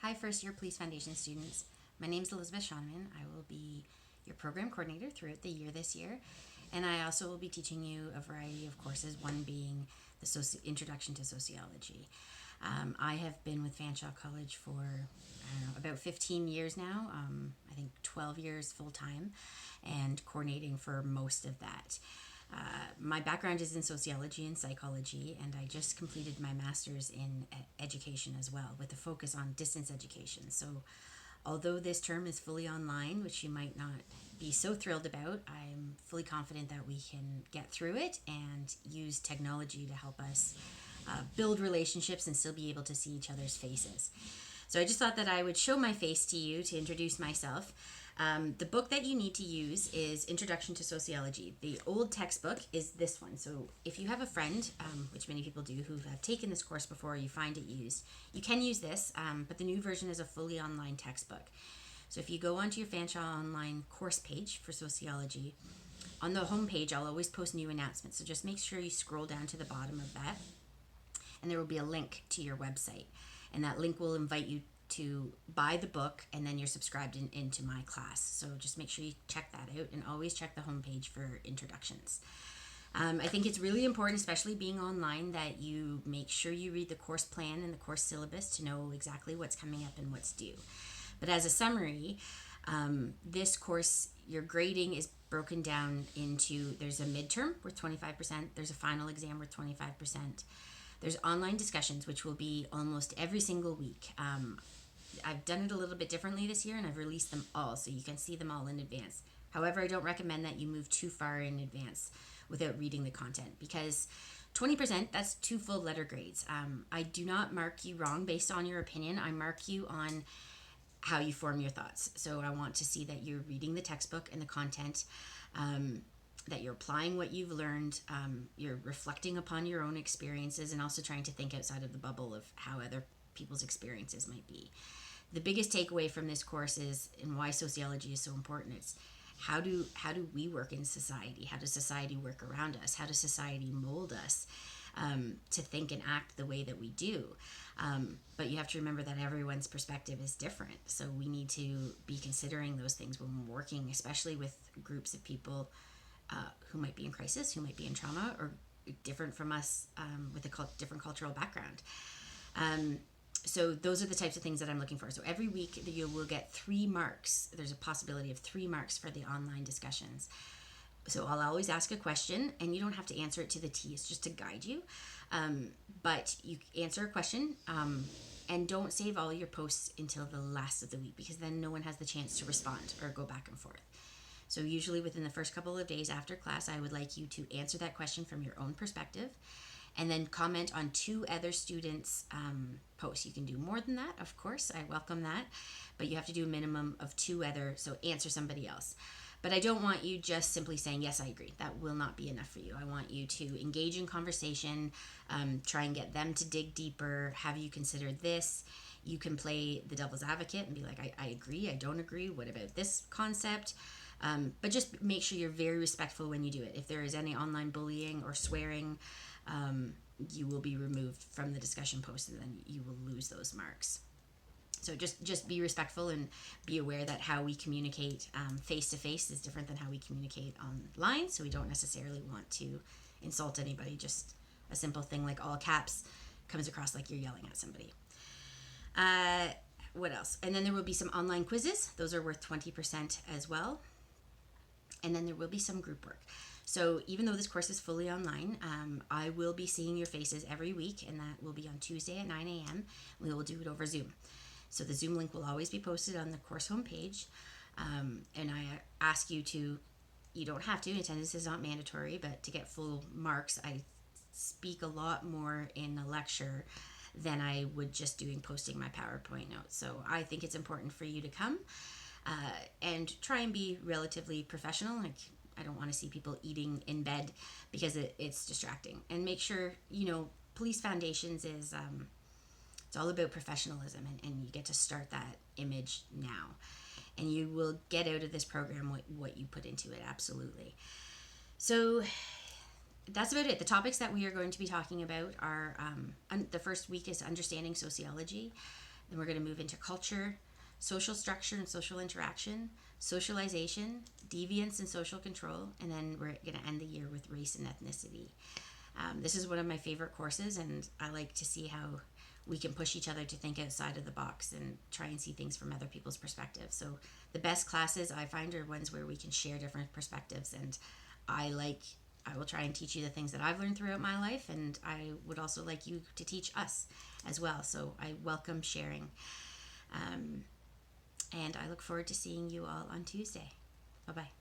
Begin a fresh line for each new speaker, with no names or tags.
Hi, first year Police Foundation students. My name is Elizabeth Schoeneman. I will be your program coordinator throughout the year this year, and I also will be teaching you a variety of courses, one being the Introduction to Sociology. I have been with Fanshawe College for, I don't know, about 15 years now, I think 12 years full time, and coordinating for most of that. My background is in sociology and psychology, and I just completed my master's in education as well, with a focus on distance education. So, although this term is fully online, which you might not be so thrilled about, I'm fully confident that we can get through it and use technology to help us build relationships and still be able to see each other's faces. So, I just thought that I would show my face to you to introduce myself. The book that you need to use is Introduction to Sociology. The old textbook is this one. So if you have a friend, which many people do, who have taken this course before, you find it used, you can use this, but the new version is a fully online textbook. So if you go onto your Fanshawe online course page for sociology, on the home page, I'll always post new announcements. So just make sure you scroll down to the bottom of that, and there will be a link to your website. And that link will invite you to buy the book, and then you're subscribed into my class. So just make sure you check that out, and always check the homepage for introductions. I think it's really important, especially being online, that you make sure you read the course plan and the course syllabus to know exactly what's coming up and what's due. But as a summary, this course, your grading is broken down into, there's a midterm worth 25%, there's a final exam worth 25%. There's online discussions, which will be almost every single week. I've done it a little bit differently this year, and I've released them all so you can see them all in advance. However, I don't recommend that you move too far in advance without reading the content, because 20%, that's two full letter grades. I do not mark you wrong based on your opinion. I mark you on how you form your thoughts. So I want to see that you're reading the textbook and the content, that you're applying what you've learned, you're reflecting upon your own experiences, and also trying to think outside of the bubble of how other people's experiences might be. The biggest takeaway from this course is, and why sociology is so important, it's how do we work in society? How does society work around us? How does society mold us to think and act the way that we do? But you have to remember that everyone's perspective is different. So we need to be considering those things when we're working, especially with groups of people who might be in crisis, who might be in trauma, or different from us, with a different cultural background. So those are the types of things that I'm looking for. So every week you will get 3 marks. There's a possibility of 3 marks for the online discussions. So I'll always ask a question, and you don't have to answer it to the T. It's just to guide you. But you answer a question, and don't save all your posts until the last of the week, because then no one has the chance to respond or go back and forth. So usually within the first couple of days after class, I would like you to answer that question from your own perspective, and then comment on 2 other students' posts. You can do more than that, of course. I welcome that. But you have to do a minimum of 2 other, so answer somebody else. But I don't want you just simply saying, yes, I agree. That will not be enough for you. I want you to engage in conversation, try and get them to dig deeper. Have you considered this? You can play the devil's advocate and be like, I agree, I don't agree. What about this concept? But just make sure you're very respectful when you do it. If there is any online bullying or swearing, you will be removed from the discussion post, and then you will lose those marks. So just be respectful, and be aware that how we communicate face to face is different than how we communicate online. So we don't necessarily want to insult anybody. Just a simple thing like all caps comes across like you're yelling at somebody. What else? And then there will be some online quizzes. Those are worth 20% as well. And then there will be some group work. So even though this course is fully online, I will be seeing your faces every week, and that will be on Tuesday at 9 a.m. We will do it over Zoom. So the Zoom link will always be posted on the course homepage. And I ask you to, you don't have to, attendance is not mandatory, but to get full marks, I speak a lot more in a lecture than I would just posting my PowerPoint notes. So I think it's important for you to come and try and be relatively professional. Like, I don't want to see people eating in bed, because it's distracting. And make sure, Police Foundations is, it's all about professionalism, and you get to start that image now. And you will get out of this program what you put into it, absolutely. So that's about it. The topics that we are going to be talking about are, the first week is understanding sociology. Then we're going to move into culture, social structure and social interaction, socialization, deviance and social control, and then we're going to end the year with race and ethnicity. This is one of my favorite courses, and I like to see how we can push each other to think outside of the box and try and see things from other people's perspectives. So the best classes I find are ones where we can share different perspectives, and I will try and teach you the things that I've learned throughout my life, and I would also like you to teach us as well. So I welcome sharing. And I look forward to seeing you all on Tuesday. Bye-bye.